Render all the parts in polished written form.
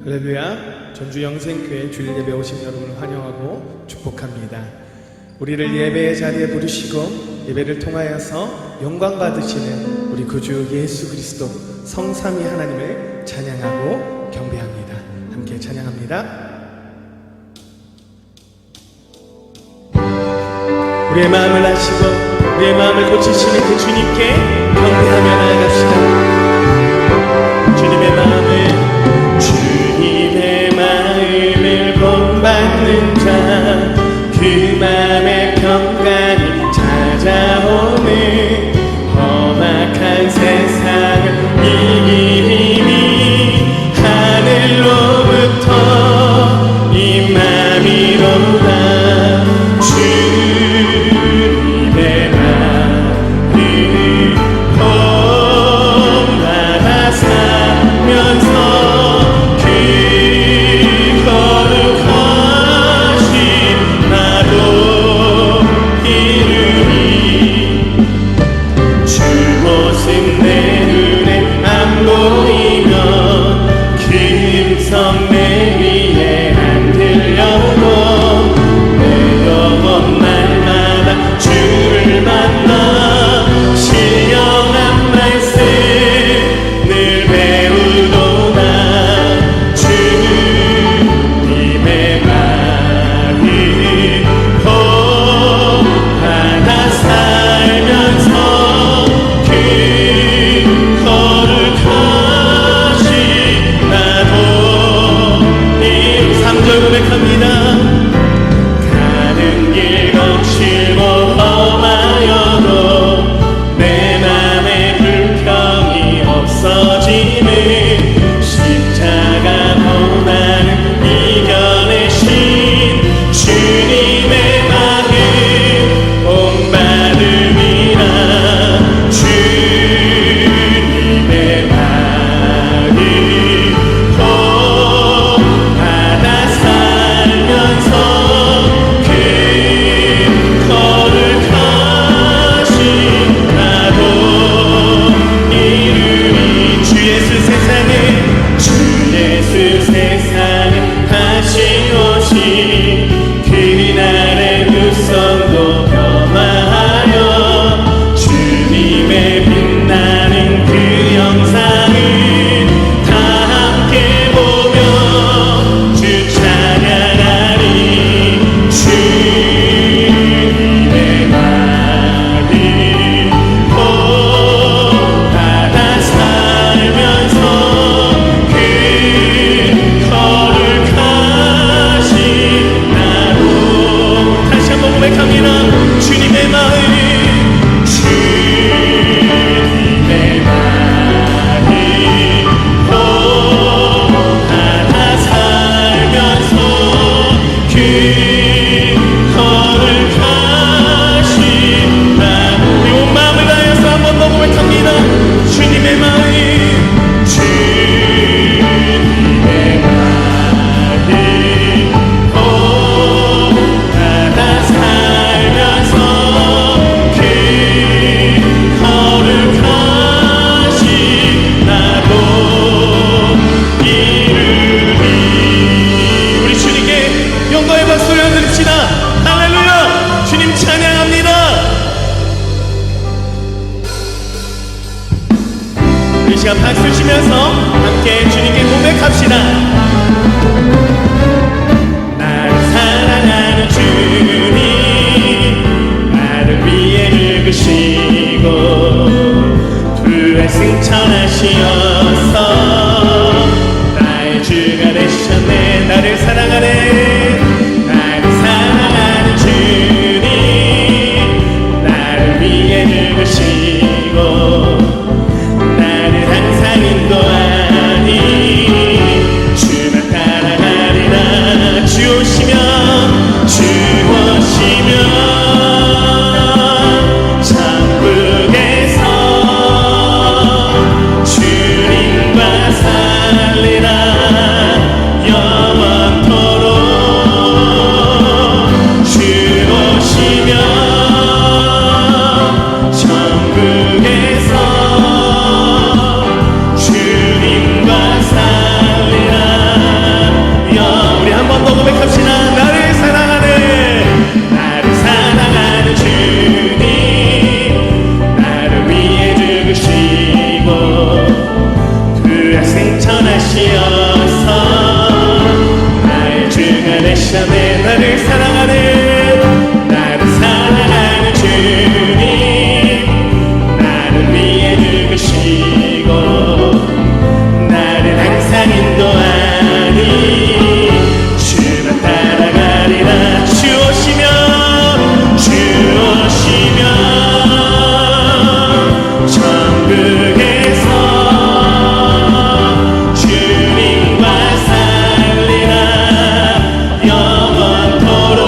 할렐루야. 전주 영생교회 주일 예배 오신 여러분을 환영하고 축복합니다. 우리를 예배의 자리에 부르시고 예배를 통하여서 영광 받으시는 우리 구주 예수 그리스도 성삼위 하나님을 찬양하고 경배합니다. 함께 찬양합니다. 우리의 마음을 아시고 우리의 마음을 고치시는 그 주님께 경배하며 나아갑시다. 주님의 마음을 본받는 자, 그 마음의 평강이 찾아오는 험악한 세상을 이기니 하늘로부터 임함이로다. 주님의 마음을 본받아 살면서 박수 치면서 함께 주님께 고백합시다. 나를 사랑하는 주님, 나를 위해 죽으시고 승천하시어서 나의 주가 되셨네. 나를 사랑하네. 나를 사랑하는 주님, 나를 위해 죽으시고 인도하니 주만 따라가리라. 주 오시면 천국에서 주님과 살리라. 영원토록 시간에 나를 사랑하는 나를 사랑하는 주님 나를 위해 죽으시고 나를 항상 인도하니 주만 따라가리라 주 오시면 천국에서 주님과 살리라 영원토록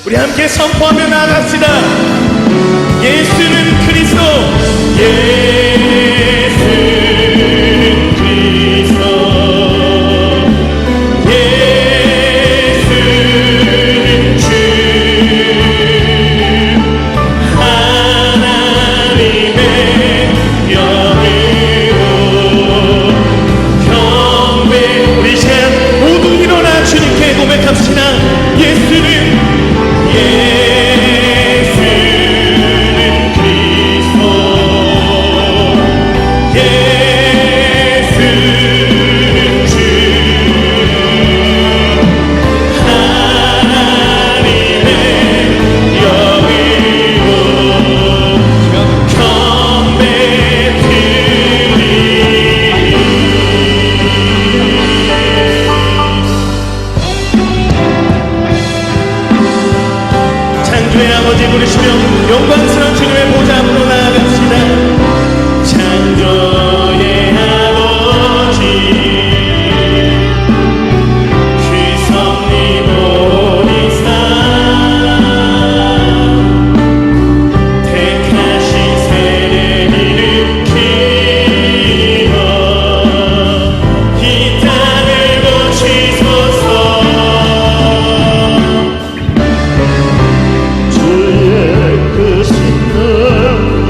우리 함께 선포하며 나아갑시다. 예수는 그리스도, 예수는 그리스도, 예수는 주, 하나님의 영이요 경배. 우리 이제 모두 일어나 주님께 고백합시다. 예수는 그리스도, 예수는 주, 하나님의 영이요 경배 드리리. 창조의 아버지 부르시며 영광스러운 주님의 보좌 앞으로 나아갑시다. 창조의 아버지 그 섭리 보리사 택하신 세례 일으키며 이 땅을 고치소서. 그 신능력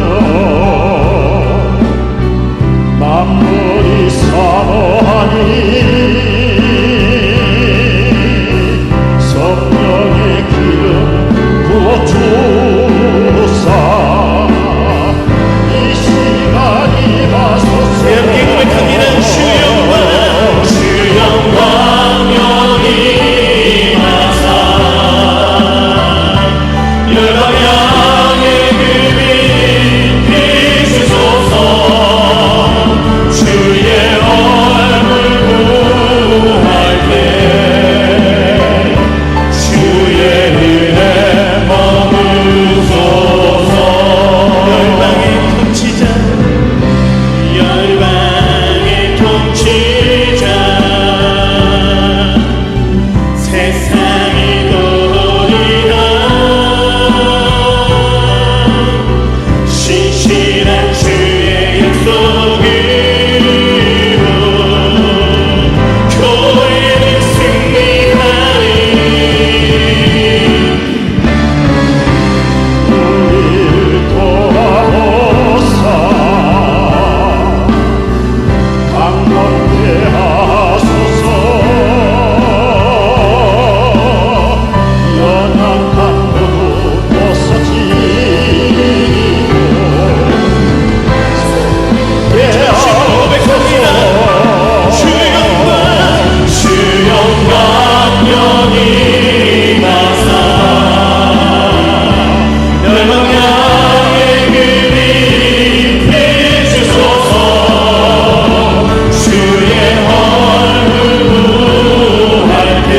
만물이 사모하니 성령의 기름 부어주사 이 시간이 와소서. 함께 고백합니다. 주 영광, 주 영광 영이 임하사 열방향의 금이 비추소서. 주의 얼굴 구할 때 주의 은혜 머무소서. 열방의 통치자, 열방의 통치자, 세상이 도리라. 신실한 주의 약속으로 교회는 승리하리. 우리를 도와오사 강건케 하소서. 연약한 모두 벗어지고 고백합니다. 주 영광, 주 영광 영이 임하사 열방향의 금이 비추소서. 주의 얼굴 구할 때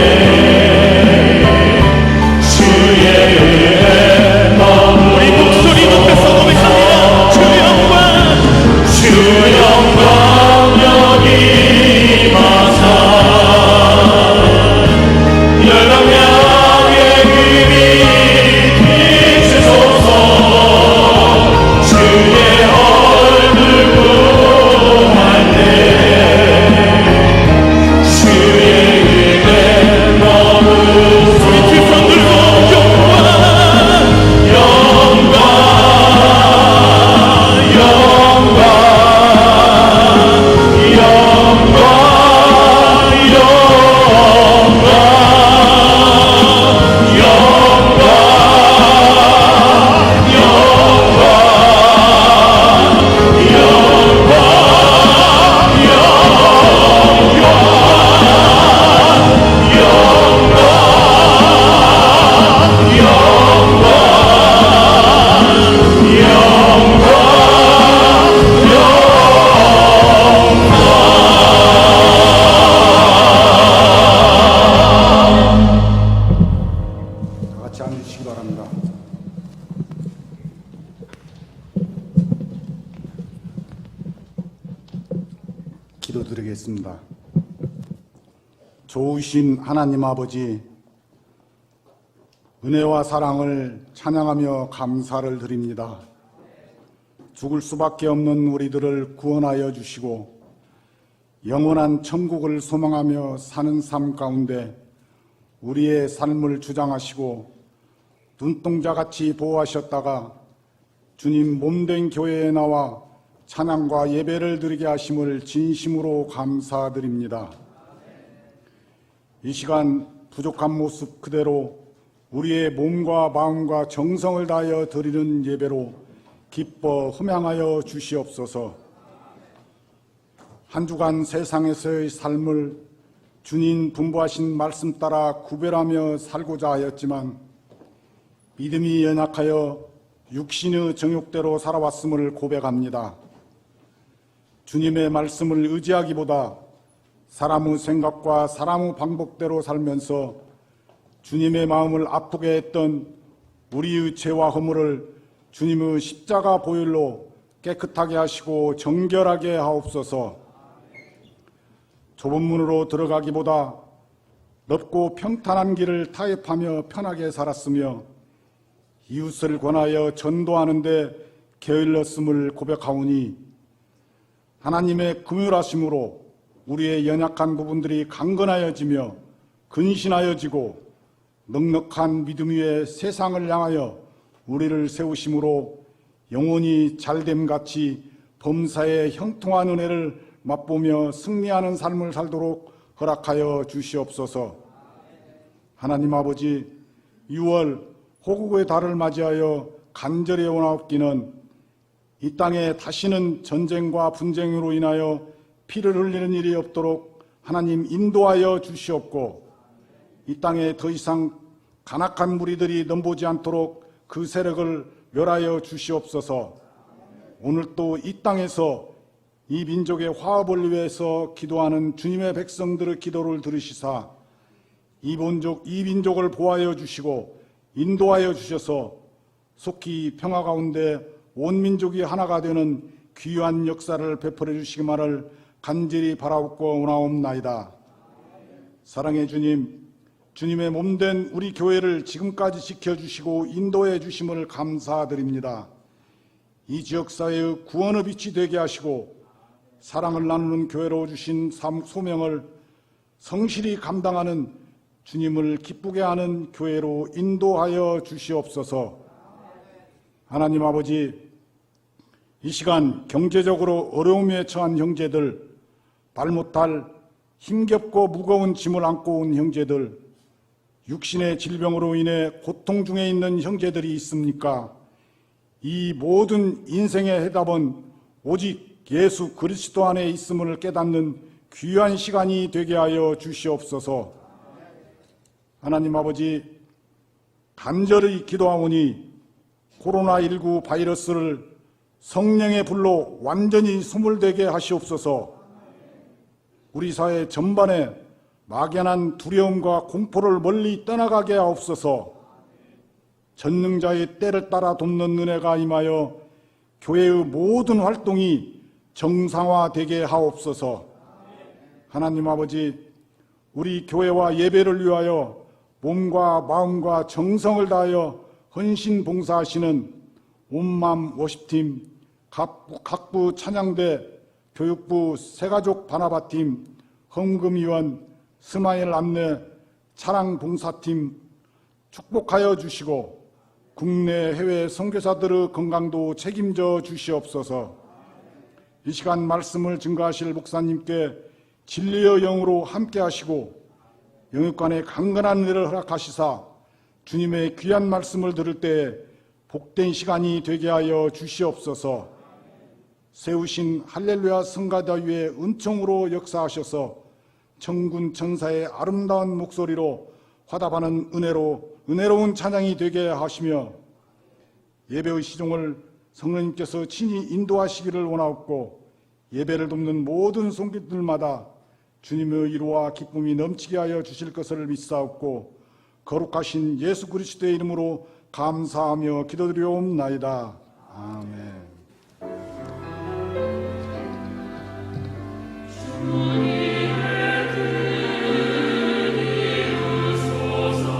주의 은혜 머무소서. 우리 목소리 높여서 고백합니다. 주 영광, 주 영광 여기 임하사 열방향의 금이 비추소서. 주의 얼굴 구할 때 주의 은혜 머무소서. 우리 두 손 들고 영광, 영광, 영광, 영광, 같이 앉으시기 바랍니다. 기도드리겠습니다. 좋으신 하나님 아버지, 은혜와 사랑을 찬양하며 감사를 드립니다. 죽을 수밖에 없는 우리들을 구원하여 주시고 영원한 천국을 소망하며 사는 삶 가운데 우리의 삶을 주장하시고 눈동자같이 보호하셨다가 주님 몸된 교회에 나와 찬양과 예배를 드리게 하심을 진심으로 감사드립니다. 이 시간 부족한 모습 그대로 우리의 몸과 마음과 정성을 다하여 드리는 예배로 기뻐 흠양하여 주시옵소서. 한 주간 세상에서의 삶을 주님 분부하신 말씀 따라 구별하며 살고자 하였지만 믿음이 연약하여 육신의 정욕대로 살아왔음을 고백합니다. 주님의 말씀을 의지하기보다 사람의 생각과 사람의 방법대로 살면서 주님의 마음을 아프게 했던 우리의 죄와 허물을 주님의 십자가 보혈로 깨끗하게 하시고 정결하게 하옵소서. 좁은 문으로 들어가기보다 넓고 평탄한 길을 타협하며 편하게 살았으며 이웃을 권하여 전도하는 데 게을렀음을 고백하오니 하나님의 긍휼하심으로 우리의 연약한 부분들이 강건하여지며 근신하여지고 넉넉한 믿음 위에 세상을 향하여 우리를 세우심으로 영원히 잘됨같이 범사에 형통한 은혜를 맛보며 승리하는 삶을 살도록 허락하여 주시옵소서. 하나님 아버지, 6월 호국의 달을 맞이하여 간절히 원하옵기는 이 땅에 다시는 전쟁과 분쟁으로 인하여 피를 흘리는 일이 없도록 하나님 인도하여 주시옵고 이 땅에 더 이상 간악한 무리들이 넘보지 않도록 그 세력을 멸하여 주시옵소서. 오늘 또 이 땅에서 이 민족의 화합을 위해서 기도하는 주님의 백성들의 기도를 들으시사 이 민족을 보호하여 주시고 인도하여 주셔서 속히 평화 가운데 온 민족이 하나가 되는 귀한 역사를 베풀어 주시기만을 간절히 바라옵고 원하옵나이다. 사랑의 주님, 주님의 몸된 우리 교회를 지금까지 지켜주시고 인도해 주심을 감사드립니다. 이 지역사회의 구원의 빛이 되게 하시고 사랑을 나누는 교회로 주신 소명을 성실히 감당하는 주님을 기쁘게 하는 교회로 인도하여 주시옵소서. 하나님 아버지, 이 시간 경제적으로 어려움에 처한 형제들, 발 못할 힘겹고 무거운 짐을 안고 온 형제들, 육신의 질병으로 인해 고통 중에 있는 형제들이 있습니까? 이 모든 인생의 해답은 오직 예수 그리스도 안에 있음을 깨닫는 귀한 시간이 되게 하여 주시옵소서. 하나님 아버지, 간절히 기도하오니 코로나19 바이러스를 성령의 불로 완전히 소멸되게 하시옵소서. 우리 사회 전반에 막연한 두려움과 공포를 멀리 떠나가게 하옵소서. 전능자의 때를 따라 돕는 은혜가 임하여 교회의 모든 활동이 정상화되게 하옵소서. 하나님 아버지, 우리 교회와 예배를 위하여 몸과 마음과 정성을 다하여 헌신 봉사하시는 온맘 워십팀, 각부 찬양대, 교육부 새가족 바나바팀, 헌금위원, 스마일 안내, 차량 봉사팀 축복하여 주시고 국내 해외 선교사들의 건강도 책임져 주시옵소서. 이 시간 말씀을 증거하실 목사님께 진리의 영으로 함께 하시고 영육간에 강건한 은혜를 허락하시사 주님의 귀한 말씀을 들을 때에 복된 시간이 되게 하여 주시옵소서. 세우신 할렐루야 성가대 위에 은총으로 역사하셔서 천군 천사의 아름다운 목소리로 화답하는 은혜로운 찬양이 되게 하시며 예배의 시종을 성령님께서 친히 인도하시기를 원하옵고 예배를 돕는 모든 성도들마다 주님의 위로와 기쁨이 넘치게 하여 주실 것을 믿사옵고 거룩하신 예수 그리스도의 이름으로 감사하며 기도드리옵나이다. 아멘. 주님의 뜻이옵소서.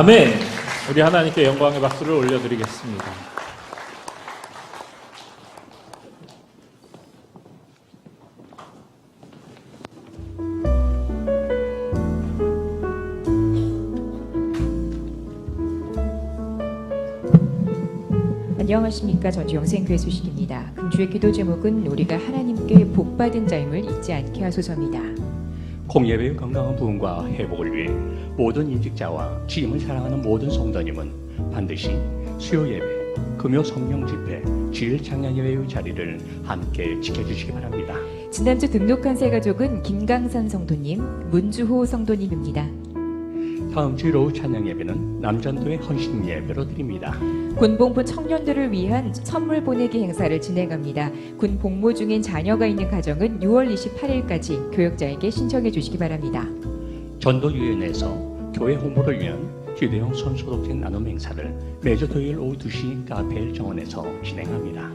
아멘. 우리 하나님께 영광의 박수를 올려드리겠습니다. 안녕하십니까. 전주 영생교회 소식입니다. 금주의 기도 제목은 우리가 하나님께 복받은 자임을 잊지 않게 하소서입니다. 공예배의 건강한 부흥과 회복을 위해 모든 임직자와 주님을 사랑하는 모든 성도님은 반드시 수요 예배, 금요 성령 집회, 주일 창녕 예배의 자리를 함께 지켜주시기 바랍니다. 지난주 등록한 새 가족은 김강선 성도님, 문주호 성도님입니다. 다음 주 오후 찬양 예배는 남전도의 헌신 예배로 드립니다. 군복무 청년들을 위한 선물 보내기 행사를 진행합니다. 군 복무 중인 자녀가 있는 가정은 6월 28일까지 교역자에게 신청해 주시기 바랍니다. 전도위원회에서 교회 홍보를 위한 휴대용 손소독제 나눔 행사를 매주 토요일 오후 2시 카페 정원에서 진행합니다.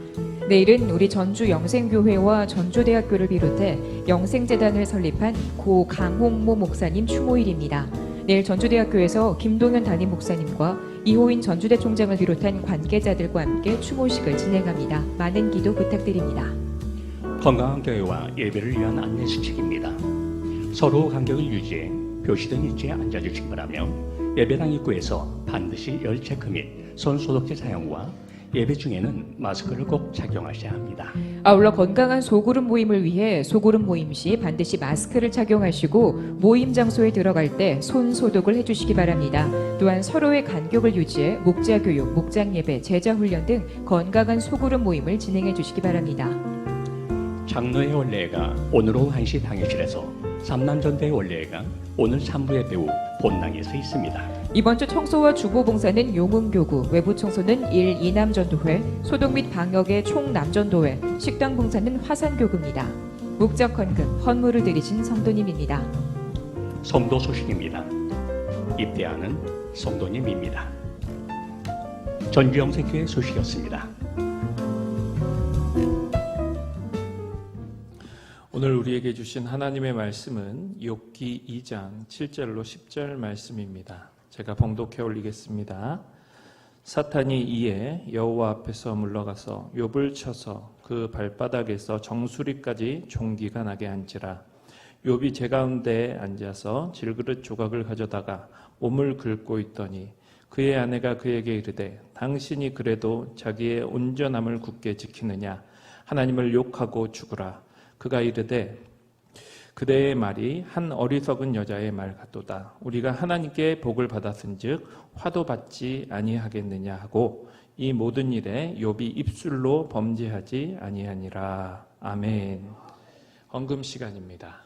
내일은 우리 전주 영생교회와 전주대학교를 비롯해 영생재단을 설립한 고 강홍모 목사님 추모일입니다. 내일 전주대학교에서 김동현 담임 목사님과 이호인 전주대 총장을 비롯한 관계자들과 함께 추모식을 진행합니다. 많은 기도 부탁드립니다. 건강한 교회와 예배를 위한 안내 수칙입니다. 서로 간격을 유지해 표시등 위치에 앉아주시기 바라며 예배당 입구에서 반드시 열 체크 및 손 소독제 사용과 예배 중에는 마스크를 꼭 착용하셔야 합니다. 아울러 건강한 소그룹 모임을 위해 소그룹 모임 시 반드시 마스크를 착용하시고 모임 장소에 들어갈 때 손 소독을 해주시기 바랍니다. 또한 서로의 간격을 유지해 목자 교육, 목장 예배, 제자 훈련 등 건강한 소그룹 모임을 진행해 주시기 바랍니다. 장로의 원례가 오늘 오후 1시 당회실에서 삼남전대의 원례가 오늘 3부의 배우 본당에서 있습니다. 이번 주 청소와 주보 봉사는 용흥교구, 외부 청소는 1 이남전도회, 소독 및 방역의 총남전도회, 식당 봉사는 화산교구입니다. 목적 헌금, 헌물을 드리신 성도님입니다. 성도 소식입니다. 입대하는 성도님입니다. 전주영생교회 소식이었습니다. 오늘 우리에게 주신 하나님의 말씀은 욥기 2장 7절로 10절 말씀입니다. 제가 봉독해 올리겠습니다. 사탄이 이에 여호와 앞에서 물러가서 욥을 쳐서 그 발바닥에서 정수리까지 종기가 나게 한지라. 욥이 제 가운데에 앉아서 질그릇 조각을 가져다가 몸을 긁고 있더니 그의 아내가 그에게 이르되 당신이 그래도 자기의 온전함을 굳게 지키느냐. 하나님을 욕하고 죽으라. 그가 이르되 그대의 말이 한 어리석은 여자의 말 같도다. 우리가 하나님께 복을 받았은즉 화도 받지 아니하겠느냐 하고 이 모든 일에 욥이 입술로 범죄하지 아니하니라. 아멘. 헌금 시간입니다.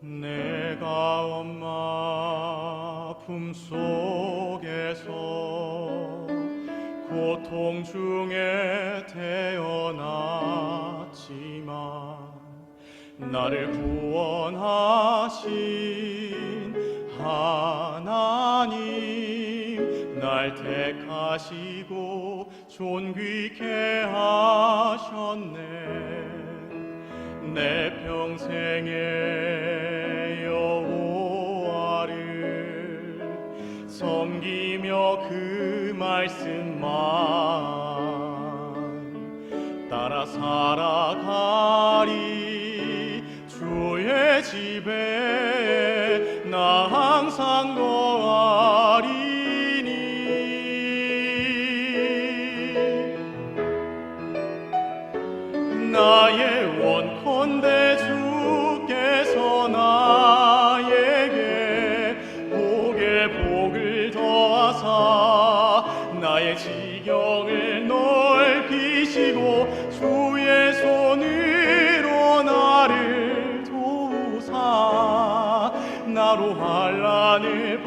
내가 엄마 품속에서 고통 중에 태어났지만 나를 구원하신 하나님 날 택하시고 존귀케 하셨네. 내 평생의 여호와를 섬기며 그 말씀만 따라 살아가리. 주의 집에 나 항상 거하리니. 나의 원컨대 주께서 나에게 복에 복을 더하사 나의 지경을 넓히시고 주의 손으로 나를 도우사 나로 환난을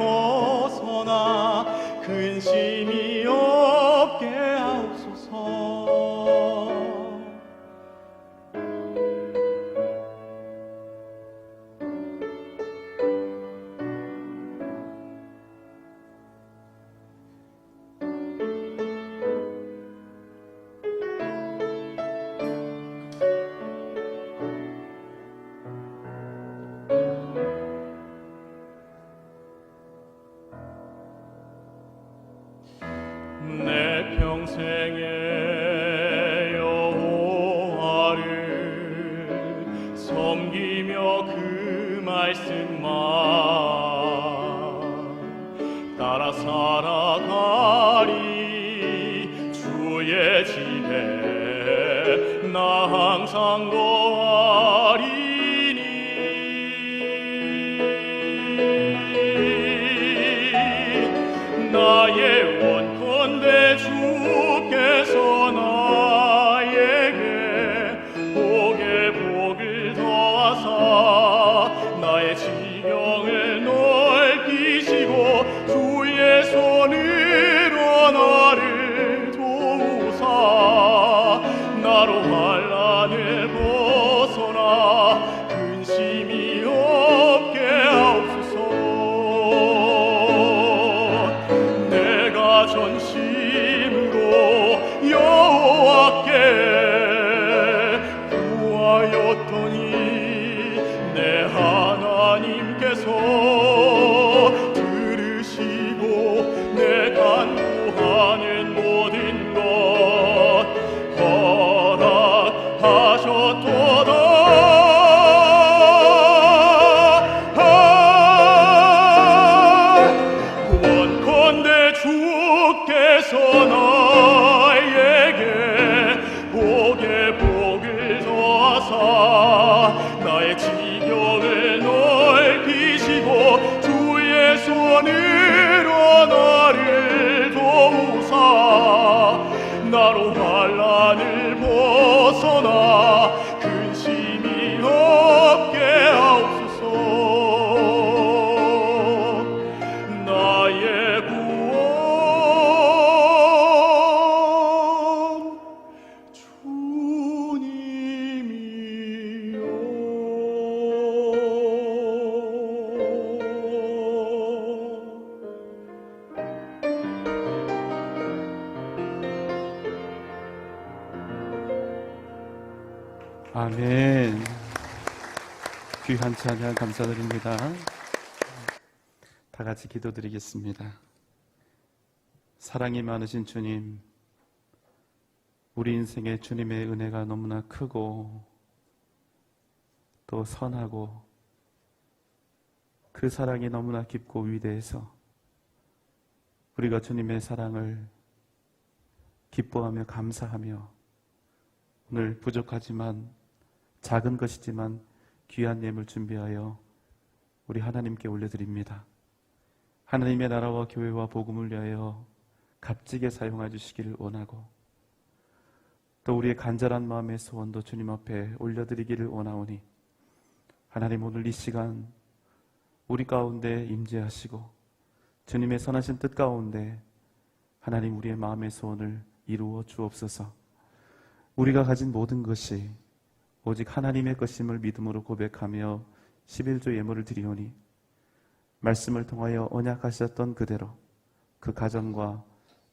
나 항상 거하리니 나의 원컨대 주께서 나에게 복에 복을 더하사 나의 지경을 넓히시고 주의 손으로 나를 도우사 나로 환난을 벗어나 근심이 없게 하옵소서. 내가 전심으로 여호와께 구하였더니 내 하나님께서 들으시고 내 간구하는 모든 것 허락하셨도다. 원컨대 주께서 나에게 복에 복을 더하사 나의 지경을 넓히시고 주의 손으로 나를 도우사 나로 환난을 벗어나 근심이 없게 하옵소서. 나의 구원 주님이여. 아멘. 귀한 찬양 감사드립니다. 다 같이 기도드리겠습니다. 사랑이 많으신 주님, 우리 인생에 주님의 은혜가 너무나 크고 또 선하고 그 사랑이 너무나 깊고 위대해서 우리가 주님의 사랑을 기뻐하며 감사하며 오늘 부족하지만 작은 것이지만 귀한 예물 준비하여 우리 하나님께 올려드립니다. 하나님의 나라와 교회와 복음을 위하여 값지게 사용해 주시기를 원하고 또 우리의 간절한 마음의 소원도 주님 앞에 올려드리기를 원하오니 하나님 오늘 이 시간 우리 가운데 임재하시고 주님의 선하신 뜻 가운데 하나님 우리의 마음의 소원을 이루어 주옵소서. 우리가 가진 모든 것이 오직 하나님의 것임을 믿음으로 고백하며 11조 예물을 드리오니 말씀을 통하여 언약하셨던 그대로 그 가정과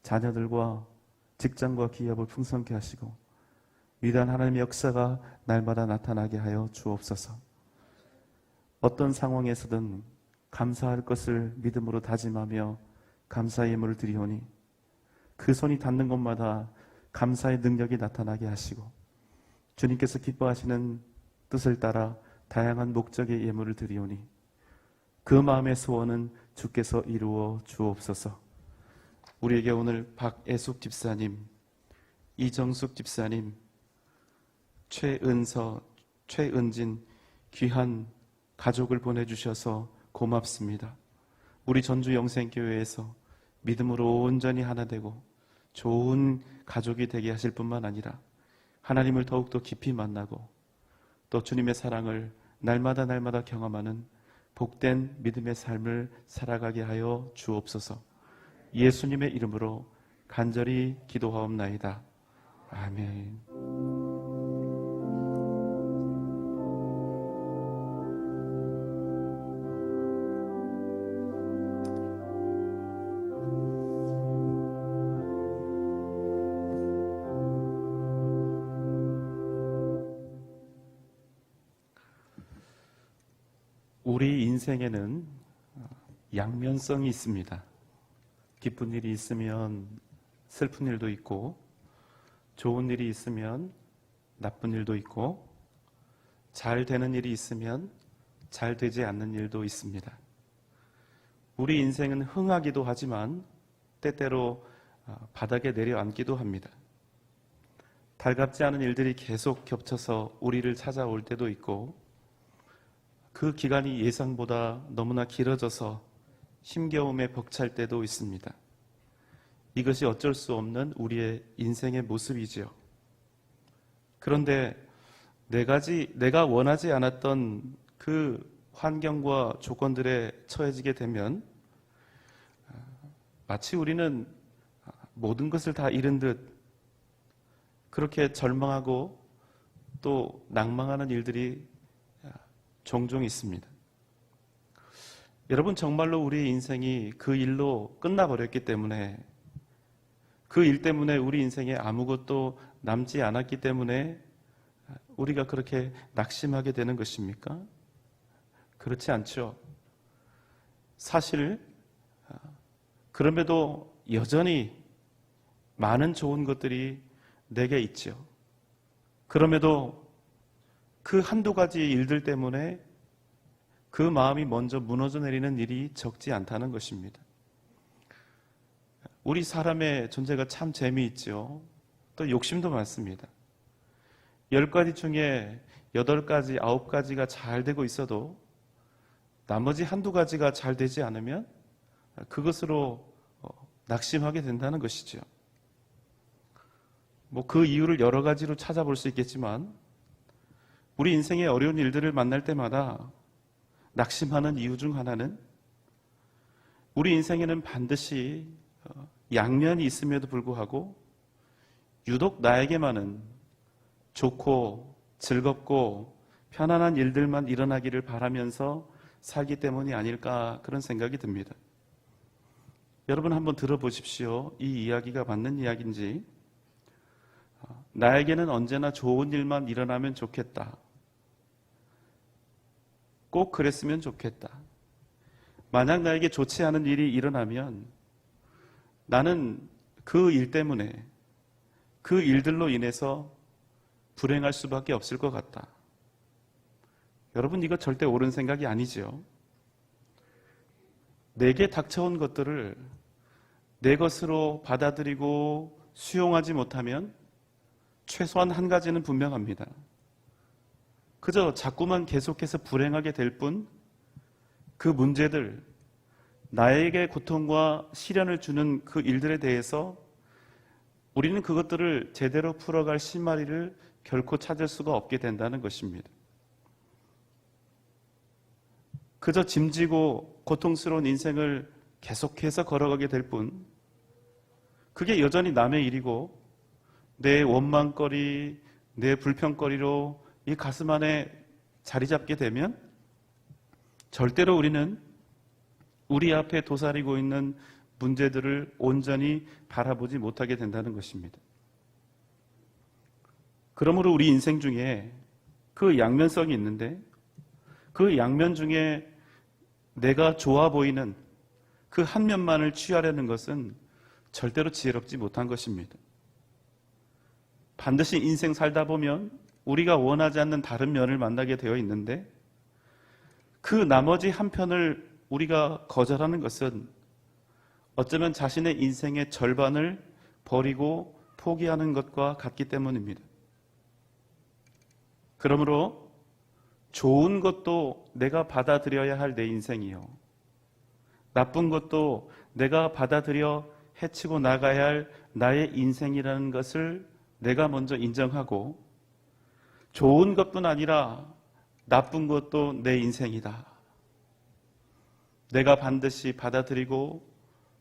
자녀들과 직장과 기업을 풍성케 하시고 위대한 하나님의 역사가 날마다 나타나게 하여 주옵소서. 어떤 상황에서든 감사할 것을 믿음으로 다짐하며 감사의 예물을 드리오니 그 손이 닿는 곳마다 감사의 능력이 나타나게 하시고 주님께서 기뻐하시는 뜻을 따라 다양한 목적의 예물을 드리오니 그 마음의 소원은 주께서 이루어 주옵소서. 우리에게 오늘 박애숙 집사님, 이정숙 집사님, 최은서, 최은진 귀한 가족을 보내주셔서 고맙습니다. 우리 전주 영생교회에서 믿음으로 온전히 하나 되고 좋은 가족이 되게 하실 뿐만 아니라 하나님을 더욱더 깊이 만나고 또 주님의 사랑을 날마다 경험하는 복된 믿음의 삶을 살아가게 하여 주옵소서. 예수님의 이름으로 간절히 기도하옵나이다. 아멘. 우리 인생에는 양면성이 있습니다. 기쁜 일이 있으면 슬픈 일도 있고, 좋은 일이 있으면 나쁜 일도 있고, 잘 되는 일이 있으면 잘 되지 않는 일도 있습니다. 우리 인생은 흥하기도 하지만 때때로 바닥에 내려앉기도 합니다. 달갑지 않은 일들이 계속 겹쳐서 우리를 찾아올 때도 있고, 그 기간이 예상보다 너무나 길어져서 힘겨움에 벅찰 때도 있습니다. 이것이 어쩔 수 없는 우리의 인생의 모습이지요. 그런데 내가 원하지 않았던 그 환경과 조건들에 처해지게 되면 마치 우리는 모든 것을 다 잃은 듯 그렇게 절망하고 또 낭망하는 일들이 종종 있습니다. 여러분, 정말로 우리의 인생이 그 일로 끝나버렸기 때문에, 그 일 때문에 우리 인생에 아무것도 남지 않았기 때문에 우리가 그렇게 낙심하게 되는 것입니까? 그렇지 않죠. 사실 그럼에도 여전히 많은 좋은 것들이 내게 있죠. 그럼에도 그 한두 가지 일들 때문에 그 마음이 먼저 무너져 내리는 일이 적지 않다는 것입니다. 우리 사람의 존재가 참 재미있죠. 또 욕심도 많습니다. 10가지 중에 8가지, 9가지가 잘 되고 있어도 나머지 한두 가지가 잘 되지 않으면 그것으로 낙심하게 된다는 것이죠. 그 이유를 여러 가지로 찾아볼 수 있겠지만, 우리 인생의 어려운 일들을 만날 때마다 낙심하는 이유 중 하나는, 우리 인생에는 반드시 양면이 있음에도 불구하고 유독 나에게만은 좋고 즐겁고 편안한 일들만 일어나기를 바라면서 살기 때문이 아닐까, 그런 생각이 듭니다. 여러분, 한번 들어보십시오. 이 이야기가 맞는 이야기인지. 나에게는 언제나 좋은 일만 일어나면 좋겠다. 꼭 그랬으면 좋겠다. 만약 나에게 좋지 않은 일이 일어나면 나는 그 일 때문에, 그 일들로 인해서 불행할 수밖에 없을 것 같다. 여러분, 이거 절대 옳은 생각이 아니죠. 내게 닥쳐온 것들을 내 것으로 받아들이고 수용하지 못하면 최소한 한 가지는 분명합니다. 그저 자꾸만 계속해서 불행하게 될 뿐, 그 문제들, 나에게 고통과 시련을 주는 그 일들에 대해서 우리는 그것들을 제대로 풀어갈 실마리를 결코 찾을 수가 없게 된다는 것입니다. 그저 짐지고 고통스러운 인생을 계속해서 걸어가게 될 뿐, 그게 여전히 남의 일이고 내 원망거리, 내 불평거리로 이 가슴 안에 자리 잡게 되면 절대로 우리는 우리 앞에 도사리고 있는 문제들을 온전히 바라보지 못하게 된다는 것입니다. 그러므로 우리 인생 중에 그 양면성이 있는데, 그 양면 중에 내가 좋아 보이는 그 한 면만을 취하려는 것은 절대로 지혜롭지 못한 것입니다. 반드시 인생 살다 보면 우리가 원하지 않는 다른 면을 만나게 되어 있는데, 그 나머지 한 편을 우리가 거절하는 것은 어쩌면 자신의 인생의 절반을 버리고 포기하는 것과 같기 때문입니다. 그러므로 좋은 것도 내가 받아들여야 할 내 인생이요, 나쁜 것도 내가 받아들여 헤치고 나가야 할 나의 인생이라는 것을 내가 먼저 인정하고, 좋은 것뿐 아니라 나쁜 것도 내 인생이다, 내가 반드시 받아들이고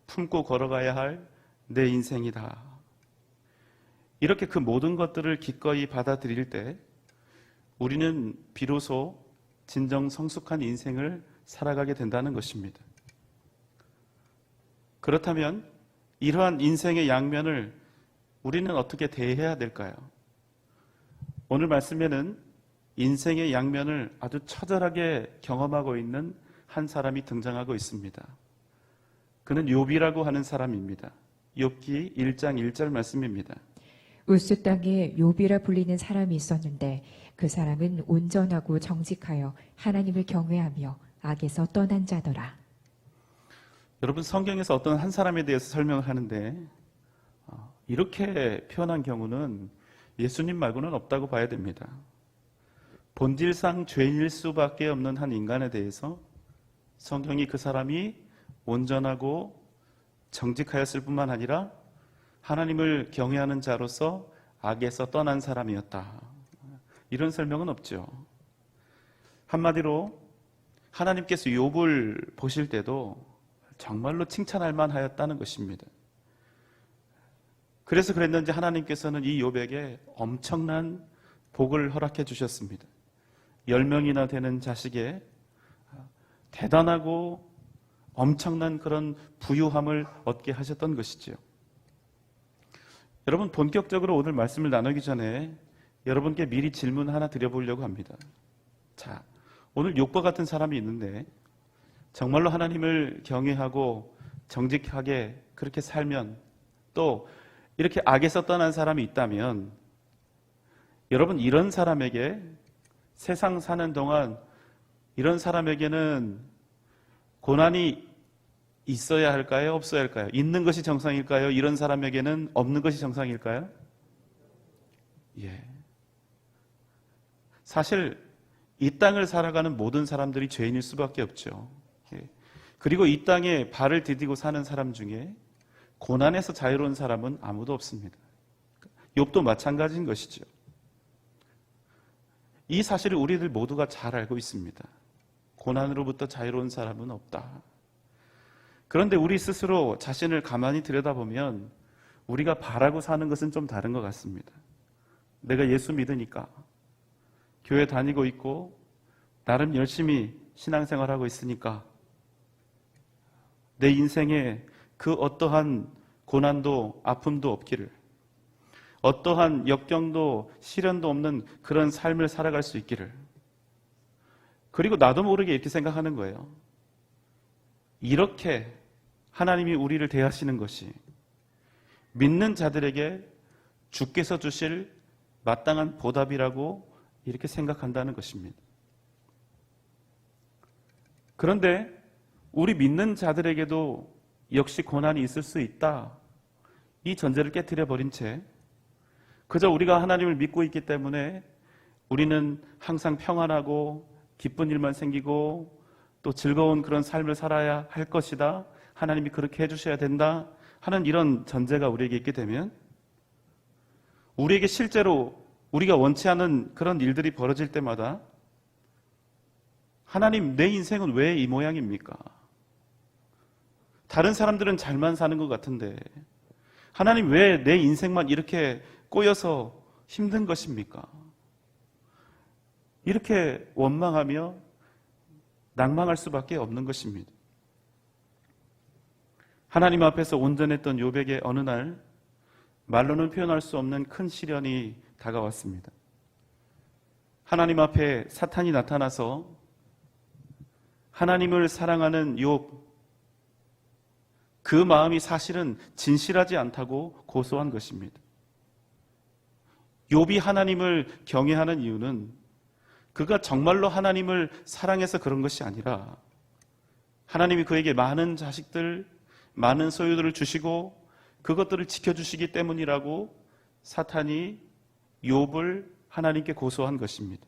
품고 걸어가야 할 내 인생이다, 이렇게 그 모든 것들을 기꺼이 받아들일 때 우리는 비로소 진정 성숙한 인생을 살아가게 된다는 것입니다. 그렇다면 이러한 인생의 양면을 우리는 어떻게 대해야 될까요? 오늘 말씀에는 인생의 양면을 아주 처절하게 경험하고 있는 한 사람이 등장하고 있습니다. 그는 욥이라고 하는 사람입니다. 욥기 1장 1절 말씀입니다. 우스 땅에 욥이라 불리는 사람이 있었는데 그 사람은 온전하고 정직하여 하나님을 경외하며 악에서 떠난 자더라. 여러분, 성경에서 어떤 한 사람에 대해서 설명을 하는데 이렇게 표현한 경우는 예수님 말고는 없다고 봐야 됩니다. 본질상 죄인일 수밖에 없는 한 인간에 대해서 성경이 그 사람이 온전하고 정직하였을 뿐만 아니라 하나님을 경외하는 자로서 악에서 떠난 사람이었다. 이런 설명은 없죠. 한마디로 하나님께서 욥을 보실 때도 정말로 칭찬할 만하였다는 것입니다. 그래서 그랬는지 하나님께서는 이 욥에게 엄청난 복을 허락해 주셨습니다. 10명이나 되는 자식의 대단하고 엄청난 그런 부유함을 얻게 하셨던 것이지요. 여러분, 본격적으로 오늘 말씀을 나누기 전에 여러분께 미리 질문 하나 드려보려고 합니다. 자, 오늘 욥과 같은 사람이 있는데 정말로 하나님을 경외하고 정직하게 그렇게 살면, 또 이렇게 악에서 떠난 사람이 있다면, 여러분, 이런 사람에게 세상 사는 동안 이런 사람에게는 고난이 있어야 할까요? 없어야 할까요? 있는 것이 정상일까요? 이런 사람에게는 없는 것이 정상일까요? 예. 사실 이 땅을 살아가는 모든 사람들이 죄인일 수밖에 없죠. 예. 그리고 이 땅에 발을 디디고 사는 사람 중에 고난에서 자유로운 사람은 아무도 없습니다. 욥도 마찬가지인 것이죠. 이 사실을 우리들 모두가 잘 알고 있습니다. 고난으로부터 자유로운 사람은 없다. 그런데 우리 스스로 자신을 가만히 들여다보면 우리가 바라고 사는 것은 좀 다른 것 같습니다. 내가 예수 믿으니까, 교회 다니고 있고 나름 열심히 신앙생활하고 있으니까 내 인생에 그 어떠한 고난도 아픔도 없기를, 어떠한 역경도 시련도 없는 그런 삶을 살아갈 수 있기를, 그리고 나도 모르게 이렇게 생각하는 거예요. 이렇게 하나님이 우리를 대하시는 것이 믿는 자들에게 주께서 주실 마땅한 보답이라고 이렇게 생각한다는 것입니다. 그런데 우리 믿는 자들에게도 역시 고난이 있을 수 있다. 이 전제를 깨트려 버린 채 그저 우리가 하나님을 믿고 있기 때문에 우리는 항상 평안하고 기쁜 일만 생기고 또 즐거운 그런 삶을 살아야 할 것이다. 하나님이 그렇게 해주셔야 된다 하는 이런 전제가 우리에게 있게 되면 우리에게 실제로 우리가 원치 않은 그런 일들이 벌어질 때마다 하나님, 내 인생은 왜 이 모양입니까? 다른 사람들은 잘만 사는 것 같은데 하나님, 왜 내 인생만 이렇게 꼬여서 힘든 것입니까? 이렇게 원망하며 낭망할 수밖에 없는 것입니다. 하나님 앞에서 온전했던 욥에게 어느 날 말로는 표현할 수 없는 큰 시련이 다가왔습니다. 하나님 앞에 사탄이 나타나서 하나님을 사랑하는 욥, 그 마음이 사실은 진실하지 않다고 고소한 것입니다. 욥이 하나님을 경외하는 이유는 그가 정말로 하나님을 사랑해서 그런 것이 아니라 하나님이 그에게 많은 자식들, 많은 소유들을 주시고 그것들을 지켜주시기 때문이라고 사탄이 욥을 하나님께 고소한 것입니다.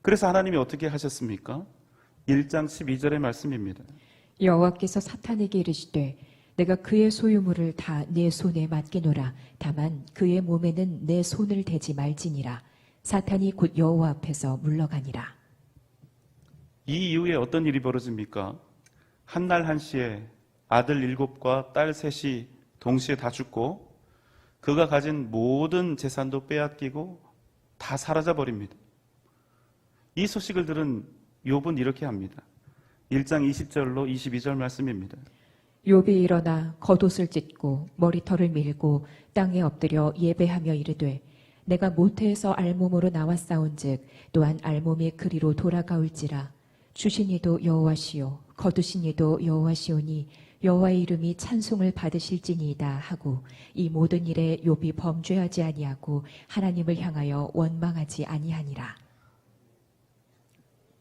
그래서 하나님이 어떻게 하셨습니까? 1장 12절의 말씀입니다. 여호와께서 사탄에게 이르시되 내가 그의 소유물을 다 내 손에 맡기노라. 다만 그의 몸에는 내 손을 대지 말지니라. 사탄이 곧 여호와 앞에서 물러가니라. 이 이후에 어떤 일이 벌어집니까? 한날 한시에 아들 7과 딸 3이 동시에 다 죽고 그가 가진 모든 재산도 빼앗기고 다 사라져 버립니다. 이 소식을 들은 욥은 이렇게 합니다. 1장 20절로 22절 말씀입니다. 욥이 일어나 겉옷을 찢고 머리털을 밀고 땅에 엎드려 예배하며 이르되 내가 모태에서 알몸으로 나왔사온즉 또한 알몸의 그리로 돌아가올지라. 주신 이도 여호와시요 거두신 이도 여호와시오니 여호와의 이름이 찬송을 받으실지니이다 하고 이 모든 일에 욥이 범죄하지 아니하고 하나님을 향하여 원망하지 아니하니라.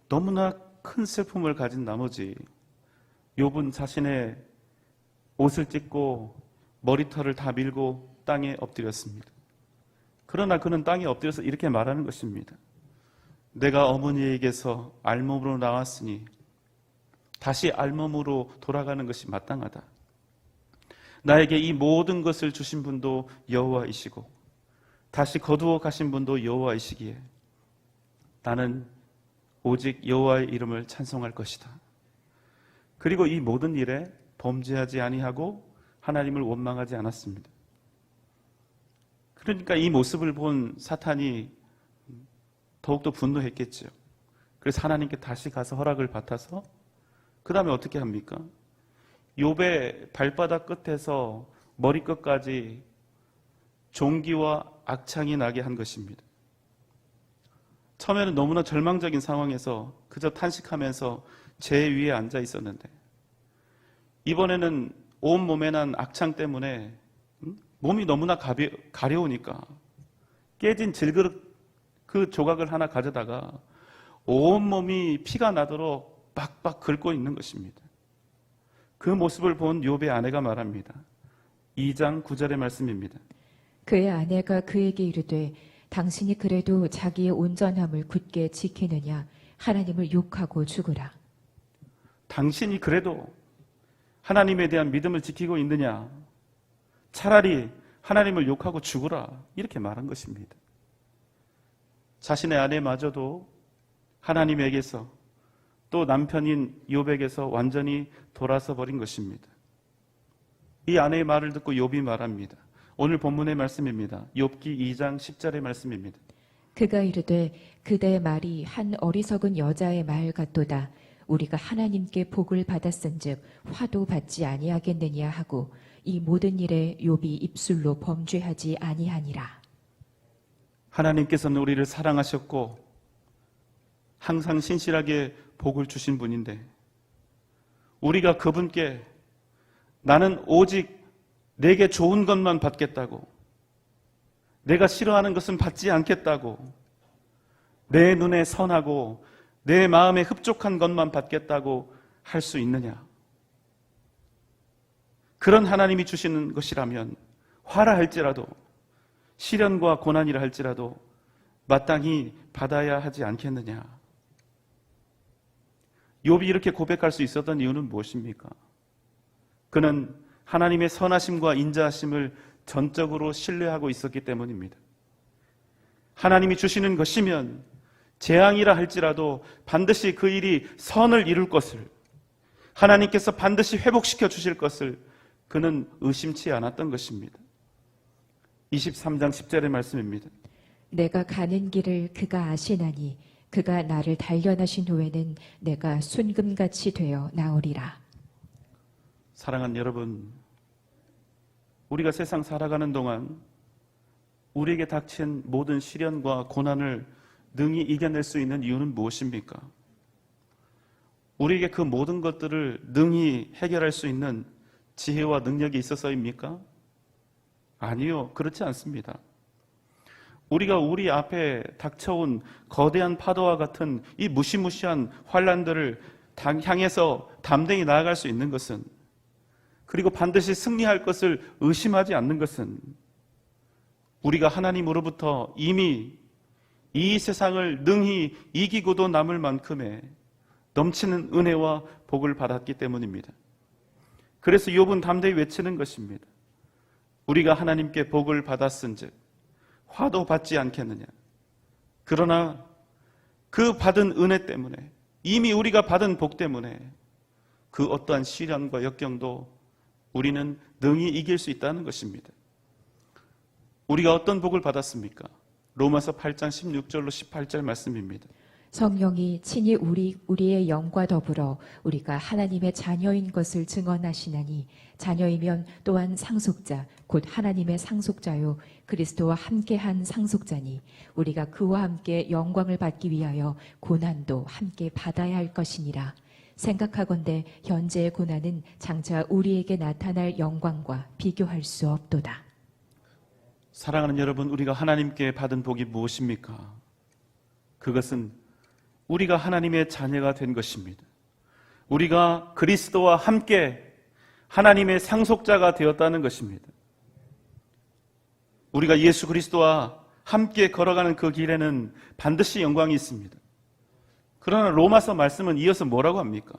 너무나 큰 슬픔을 가진 나머지 욥은 자신의 옷을 찢고 머리털을 다 밀고 땅에 엎드렸습니다. 그러나 그는 땅에 엎드려서 이렇게 말하는 것입니다. 내가 어머니에게서 알몸으로 나왔으니 다시 알몸으로 돌아가는 것이 마땅하다. 나에게 이 모든 것을 주신 분도 여호와이시고 다시 거두어 가신 분도 여호와이시기에 나는 오직 여호와의 이름을 찬송할 것이다. 그리고 이 모든 일에 범죄하지 아니하고 하나님을 원망하지 않았습니다. 그러니까 이 모습을 본 사탄이 더욱더 분노했겠죠. 그래서 하나님께 다시 가서 허락을 받아서 그 다음에 어떻게 합니까? 욥의 발바닥 끝에서 머리끝까지 종기와 악창이 나게 한 것입니다. 처음에는 너무나 절망적인 상황에서 그저 탄식하면서 제 위에 앉아 있었는데 이번에는 온 몸에 난 악창 때문에 몸이 너무나 가려우니까 깨진 질그릇 그 조각을 하나 가져다가 온몸이 피가 나도록 빡빡 긁고 있는 것입니다. 그 모습을 본 욥의 아내가 말합니다. 2장 9절의 말씀입니다. 그의 아내가 그에게 이르되 당신이 그래도 자기의 온전함을 굳게 지키느냐 하나님을 욕하고 죽으라. 당신이 그래도 하나님에 대한 믿음을 지키고 있느냐? 차라리 하나님을 욕하고 죽으라. 이렇게 말한 것입니다. 자신의 아내마저도 하나님에게서 또 남편인 욥에게서 완전히 돌아서 버린 것입니다. 이 아내의 말을 듣고 욥이 말합니다. 오늘 본문의 말씀입니다. 욥기 2장 10절의 말씀입니다. 그가 이르되 그대의 말이 한 어리석은 여자의 말 같도다. 우리가 하나님께 복을 받았은즉 화도 받지 아니하겠느냐 하고 이 모든 일에 욥이 입술로 범죄하지 아니하니라. 하나님께서는 우리를 사랑하셨고 항상 신실하게 복을 주신 분인데 우리가 그분께 나는 오직 내게 좋은 것만 받겠다고, 내가 싫어하는 것은 받지 않겠다고, 내 눈에 선하고 내 마음에 흡족한 것만 받겠다고 할 수 있느냐? 그런 하나님이 주시는 것이라면 화라 할지라도 시련과 고난이라 할지라도 마땅히 받아야 하지 않겠느냐? 욥이 이렇게 고백할 수 있었던 이유는 무엇입니까? 그는 하나님의 선하심과 인자하심을 전적으로 신뢰하고 있었기 때문입니다. 하나님이 주시는 것이면 재앙이라 할지라도 반드시 그 일이 선을 이룰 것을, 하나님께서 반드시 회복시켜 주실 것을 그는 의심치 않았던 것입니다. 23장 10절의 말씀입니다. 내가 가는 길을 그가 아시나니 그가 나를 단련하신 후에는 내가 순금같이 되어 나오리라. 사랑하는 여러분, 우리가 세상 살아가는 동안 우리에게 닥친 모든 시련과 고난을 능히 이겨낼 수 있는 이유는 무엇입니까? 우리에게 그 모든 것들을 능히 해결할 수 있는 지혜와 능력이 있어서입니까? 아니요, 그렇지 않습니다. 우리가 우리 앞에 닥쳐온 거대한 파도와 같은 이 무시무시한 환난들을 향해서 담대히 나아갈 수 있는 것은, 그리고 반드시 승리할 것을 의심하지 않는 것은 우리가 하나님으로부터 이미 이 세상을 능히 이기고도 남을 만큼의 넘치는 은혜와 복을 받았기 때문입니다. 그래서 욥은 담대히 외치는 것입니다. 우리가 하나님께 복을 받았은즉 화도 받지 않겠느냐. 그러나 그 받은 은혜 때문에, 이미 우리가 받은 복 때문에 그 어떠한 시련과 역경도 우리는 능히 이길 수 있다는 것입니다. 우리가 어떤 복을 받았습니까? 로마서 8장 16절로 18절 말씀입니다. 성령이 친히 우리의 영과 더불어 우리가 하나님의 자녀인 것을 증언하시나니 자녀이면 또한 상속자 곧 하나님의 상속자요 그리스도와 함께한 상속자니 우리가 그와 함께 영광을 받기 위하여 고난도 함께 받아야 할 것이니라. 생각하건대 현재의 고난은 장차 우리에게 나타날 영광과 비교할 수 없도다. 사랑하는 여러분, 우리가 하나님께 받은 복이 무엇입니까? 그것은 우리가 하나님의 자녀가 된 것입니다. 우리가 그리스도와 함께 하나님의 상속자가 되었다는 것입니다. 우리가 예수 그리스도와 함께 걸어가는 그 길에는 반드시 영광이 있습니다. 그러나 로마서 말씀은 이어서 뭐라고 합니까?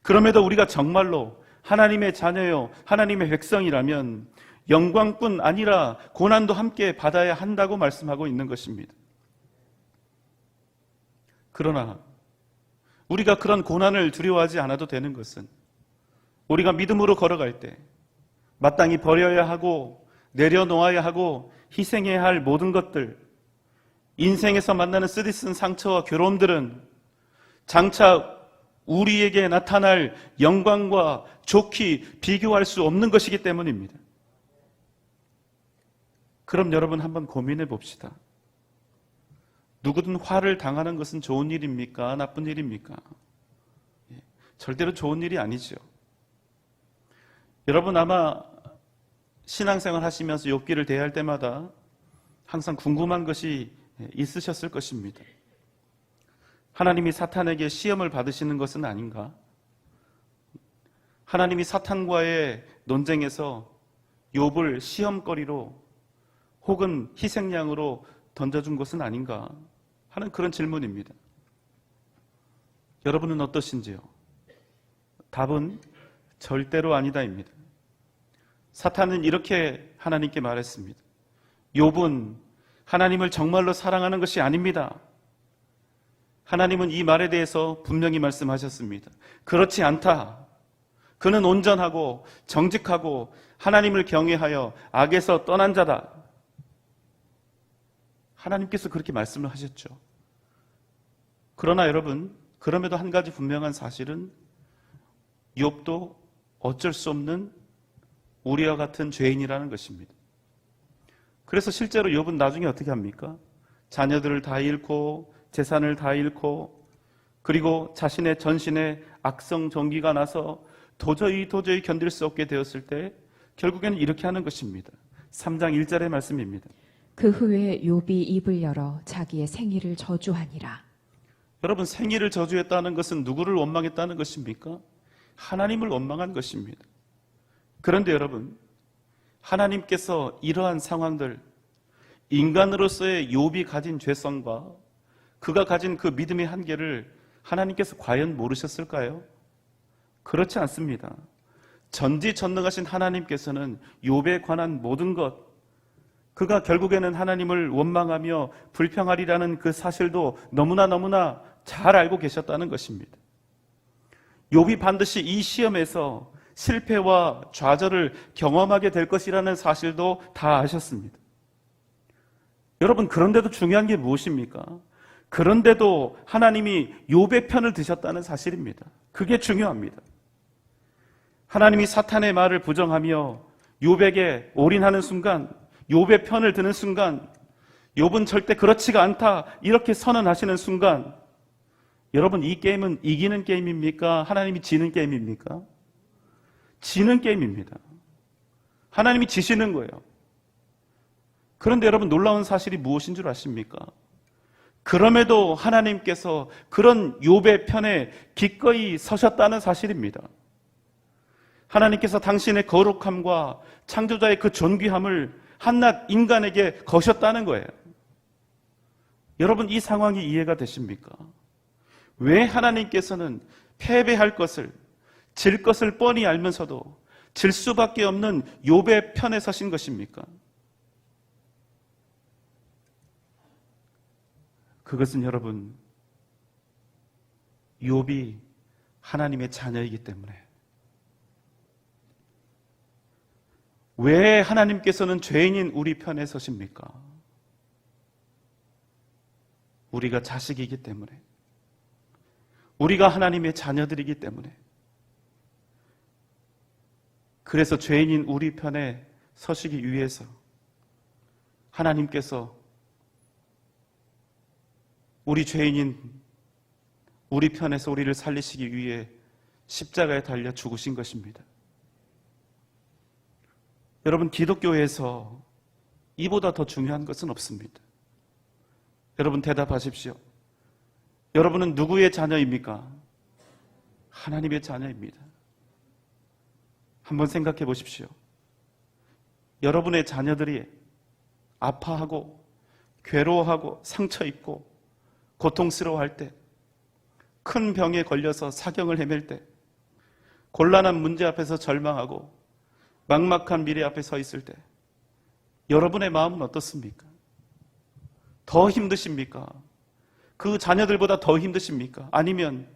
그럼에도 우리가 정말로 하나님의 자녀요, 하나님의 백성이라면 영광뿐 아니라 고난도 함께 받아야 한다고 말씀하고 있는 것입니다. 그러나 우리가 그런 고난을 두려워하지 않아도 되는 것은 우리가 믿음으로 걸어갈 때 마땅히 버려야 하고 내려놓아야 하고 희생해야 할 모든 것들, 인생에서 만나는 쓰디쓴 상처와 괴로움들은 장차 우리에게 나타날 영광과 좋게 비교할 수 없는 것이기 때문입니다. 그럼 여러분 한번 고민해 봅시다. 누구든 화를 당하는 것은 좋은 일입니까? 나쁜 일입니까? 절대로 좋은 일이 아니죠. 여러분 아마 신앙생활 하시면서 욥기를 대할 때마다 항상 궁금한 것이 있으셨을 것입니다. 하나님이 사탄에게 시험을 받으시는 것은 아닌가? 하나님이 사탄과의 논쟁에서 욥을 시험거리로 혹은 희생양으로 던져준 것은 아닌가 하는 그런 질문입니다. 여러분은 어떠신지요? 답은 절대로 아니다입니다. 사탄은 이렇게 하나님께 말했습니다. 욥은 하나님을 정말로 사랑하는 것이 아닙니다. 하나님은 이 말에 대해서 분명히 말씀하셨습니다. 그렇지 않다. 그는 온전하고 정직하고 하나님을 경외하여 악에서 떠난 자다. 하나님께서 그렇게 말씀을 하셨죠. 그러나 여러분, 그럼에도 한 가지 분명한 사실은 욥도 어쩔 수 없는 우리와 같은 죄인이라는 것입니다. 그래서 실제로 욥은 나중에 어떻게 합니까? 자녀들을 다 잃고 재산을 다 잃고 그리고 자신의 전신에 악성 전기가 나서 도저히 견딜 수 없게 되었을 때 결국에는 이렇게 하는 것입니다. 3장 1절의 말씀입니다. 그 후에 욥이 입을 열어 자기의 생일을 저주하니라. 여러분, 생일을 저주했다는 것은 누구를 원망했다는 것입니까? 하나님을 원망한 것입니다. 그런데 여러분, 하나님께서 이러한 상황들, 인간으로서의 욥이 가진 죄성과 그가 가진 그 믿음의 한계를 하나님께서 과연 모르셨을까요? 그렇지 않습니다. 전지전능하신 하나님께서는 욥에 관한 모든 것, 그가 결국에는 하나님을 원망하며 불평하리라는 그 사실도 너무나 잘 알고 계셨다는 것입니다. 욥이 반드시 이 시험에서 실패와 좌절을 경험하게 될 것이라는 사실도 다 아셨습니다. 여러분, 그런데도 중요한 게 무엇입니까? 그런데도 하나님이 욥의 편을 드셨다는 사실입니다. 그게 중요합니다. 하나님이 사탄의 말을 부정하며 욥에게 올인하는 순간, 욥의 편을 드는 순간, 욥은 절대 그렇지가 않다 이렇게 선언하시는 순간, 여러분, 이 게임은 이기는 게임입니까? 하나님이 지는 게임입니까? 지는 게임입니다. 하나님이 지시는 거예요. 그런데 여러분, 놀라운 사실이 무엇인 줄 아십니까? 그럼에도 하나님께서 그런 욥의 편에 기꺼이 서셨다는 사실입니다. 하나님께서 당신의 거룩함과 창조자의 그 존귀함을 한낱 인간에게 거셨다는 거예요. 여러분, 이 상황이 이해가 되십니까? 왜 하나님께서는 패배할 것을, 질 것을 뻔히 알면서도 질 수밖에 없는 욥의 편에 서신 것입니까? 그것은 여러분, 욥이 하나님의 자녀이기 때문에. 왜 하나님께서는 죄인인 우리 편에 서십니까? 우리가 자식이기 때문에. 우리가 하나님의 자녀들이기 때문에. 그래서 죄인인 우리 편에 서시기 위해서 하나님께서 우리 죄인인 우리 편에서 우리를 살리시기 위해 십자가에 달려 죽으신 것입니다. 여러분, 기독교에서 이보다 더 중요한 것은 없습니다. 여러분, 대답하십시오. 여러분은 누구의 자녀입니까? 하나님의 자녀입니다. 한번 생각해 보십시오. 여러분의 자녀들이 아파하고 괴로워하고 상처 입고 고통스러워할 때, 큰 병에 걸려서 사경을 헤맬 때, 곤란한 문제 앞에서 절망하고 막막한 미래 앞에 서 있을 때 여러분의 마음은 어떻습니까? 더 힘드십니까? 그 자녀들보다 더 힘드십니까? 아니면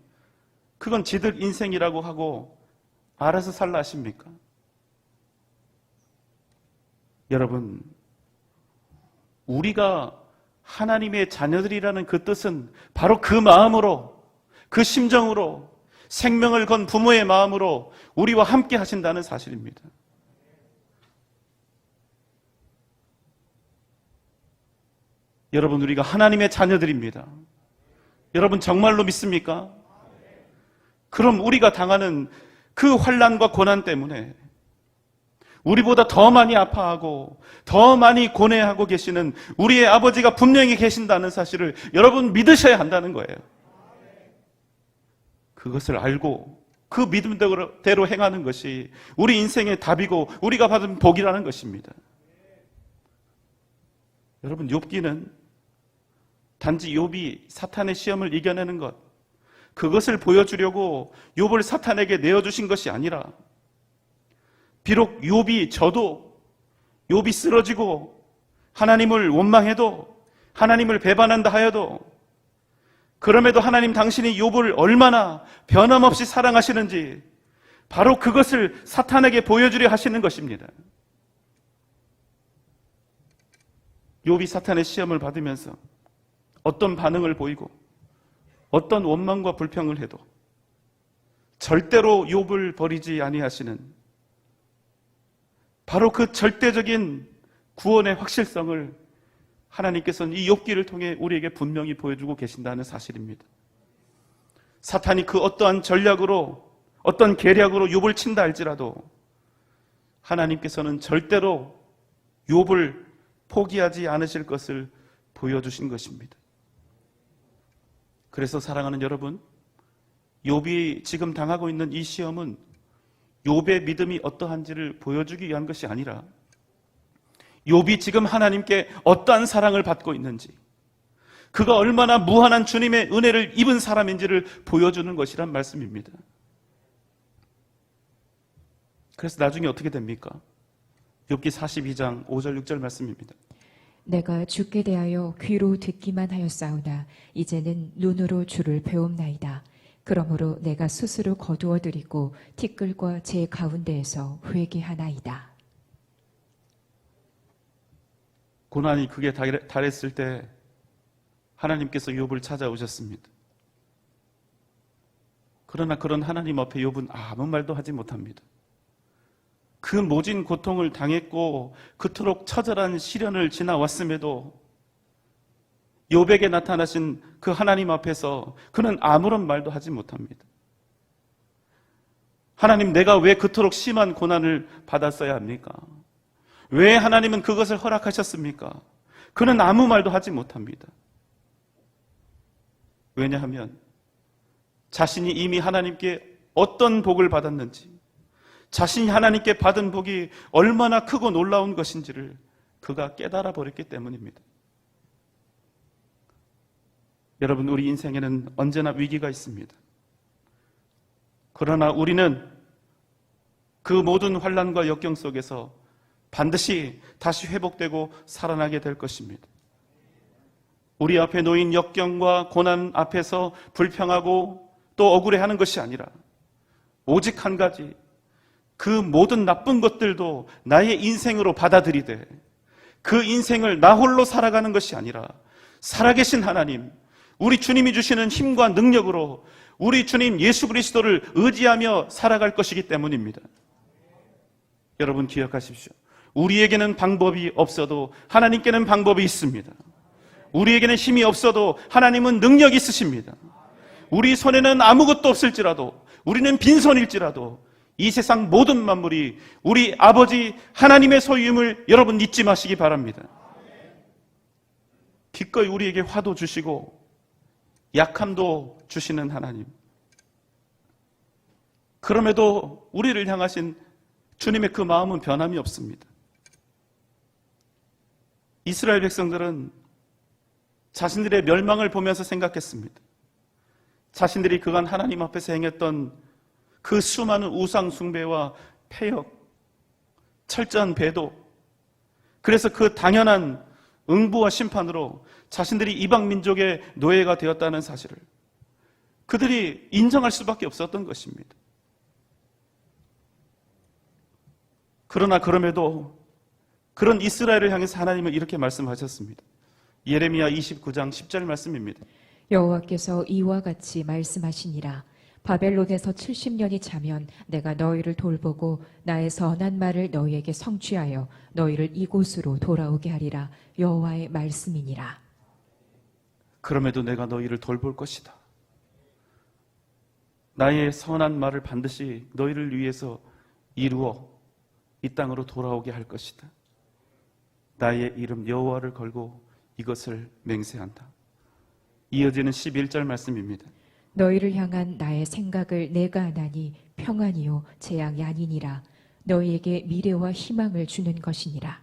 그건 지들 인생이라고 하고 알아서 살라 하십니까? 여러분, 우리가 하나님의 자녀들이라는 그 뜻은 바로 그 마음으로, 그 심정으로, 생명을 건 부모의 마음으로 우리와 함께 하신다는 사실입니다. 여러분, 우리가 하나님의 자녀들입니다. 여러분 정말로 믿습니까? 그럼 우리가 당하는 그 환난과 고난 때문에 우리보다 더 많이 아파하고 더 많이 고뇌하고 계시는 우리의 아버지가 분명히 계신다는 사실을 여러분 믿으셔야 한다는 거예요. 그것을 알고 그 믿음대로 행하는 것이 우리 인생의 답이고 우리가 받은 복이라는 것입니다. 여러분, 욥기는 단지 욥이 사탄의 시험을 이겨내는 것, 그것을 보여주려고 욥을 사탄에게 내어주신 것이 아니라, 비록 욥이 져도, 욥이 쓰러지고 하나님을 원망해도, 하나님을 배반한다 하여도, 그럼에도 하나님 당신이 욥을 얼마나 변함없이 사랑하시는지 바로 그것을 사탄에게 보여주려 하시는 것입니다. 욥이 사탄의 시험을 받으면서 어떤 반응을 보이고 어떤 원망과 불평을 해도 절대로 욥을 버리지 아니하시는 바로 그 절대적인 구원의 확실성을 하나님께서는 이 욥기를 통해 우리에게 분명히 보여주고 계신다는 사실입니다. 사탄이 그 어떠한 전략으로, 어떤 계략으로 욥을 친다 할지라도 하나님께서는 절대로 욥을 포기하지 않으실 것을 보여주신 것입니다. 그래서 사랑하는 여러분, 욥이 지금 당하고 있는 이 시험은 욥의 믿음이 어떠한지를 보여주기 위한 것이 아니라 욥이 지금 하나님께 어떠한 사랑을 받고 있는지, 그가 얼마나 무한한 주님의 은혜를 입은 사람인지를 보여주는 것이란 말씀입니다. 그래서 나중에 어떻게 됩니까? 욥기 42장 5절 6절 말씀입니다. 내가 주께 대하여 귀로 듣기만 하였사오나 이제는 눈으로 주를 배움나이다. 그러므로 내가 스스로 거두어드리고 티끌과 제 가운데에서 회개하나이다. 고난이 극에 달했을 때 하나님께서 욥을 찾아오셨습니다. 그러나 그런 하나님 앞에 욥은 아무 말도 하지 못합니다. 그 모진 고통을 당했고 그토록 처절한 시련을 지나왔음에도 욥에게 나타나신 그 하나님 앞에서 그는 아무런 말도 하지 못합니다. 하나님, 내가 왜 그토록 심한 고난을 받았어야 합니까? 왜 하나님은 그것을 허락하셨습니까? 그는 아무 말도 하지 못합니다. 왜냐하면 자신이 이미 하나님께 어떤 복을 받았는지, 자신이 하나님께 받은 복이 얼마나 크고 놀라운 것인지를 그가 깨달아 버렸기 때문입니다. 여러분, 우리 인생에는 언제나 위기가 있습니다. 그러나 우리는 그 모든 환난과 역경 속에서 반드시 다시 회복되고 살아나게 될 것입니다. 우리 앞에 놓인 역경과 고난 앞에서 불평하고 또 억울해하는 것이 아니라 오직 한 가지, 그 모든 나쁜 것들도 나의 인생으로 받아들이되 그 인생을 나 홀로 살아가는 것이 아니라 살아계신 하나님, 우리 주님이 주시는 힘과 능력으로 우리 주님 예수 그리스도를 의지하며 살아갈 것이기 때문입니다. 여러분 기억하십시오. 우리에게는 방법이 없어도 하나님께는 방법이 있습니다. 우리에게는 힘이 없어도 하나님은 능력이 있으십니다. 우리 손에는 아무것도 없을지라도, 우리는 빈손일지라도 이 세상 모든 만물이 우리 아버지 하나님의 소유임을 여러분 잊지 마시기 바랍니다. 기꺼이 우리에게 화도 주시고 약함도 주시는 하나님, 그럼에도 우리를 향하신 주님의 그 마음은 변함이 없습니다. 이스라엘 백성들은 자신들의 멸망을 보면서 생각했습니다. 자신들이 그간 하나님 앞에서 행했던 그 수많은 우상 숭배와 패역, 철저한 배도, 그래서 그 당연한 응부와 심판으로 자신들이 이방 민족의 노예가 되었다는 사실을 그들이 인정할 수밖에 없었던 것입니다. 그러나 그럼에도 그런 이스라엘을 향해서 하나님은 이렇게 말씀하셨습니다. 예레미야 29장 10절 말씀입니다. 여호와께서 이와 같이 말씀하시니라. 바벨론에서 70년이 차면 내가 너희를 돌보고 나의 선한 말을 너희에게 성취하여 너희를 이곳으로 돌아오게 하리라. 여호와의 말씀이니라. 그럼에도 내가 너희를 돌볼 것이다. 나의 선한 말을 반드시 너희를 위해서 이루어 이 땅으로 돌아오게 할 것이다. 나의 이름 여호와를 걸고 이것을 맹세한다. 이어지는 11절 말씀입니다. 너희를 향한 나의 생각을 내가 아나니 평안이요 재앙이 아니니라. 너희에게 미래와 희망을 주는 것이니라.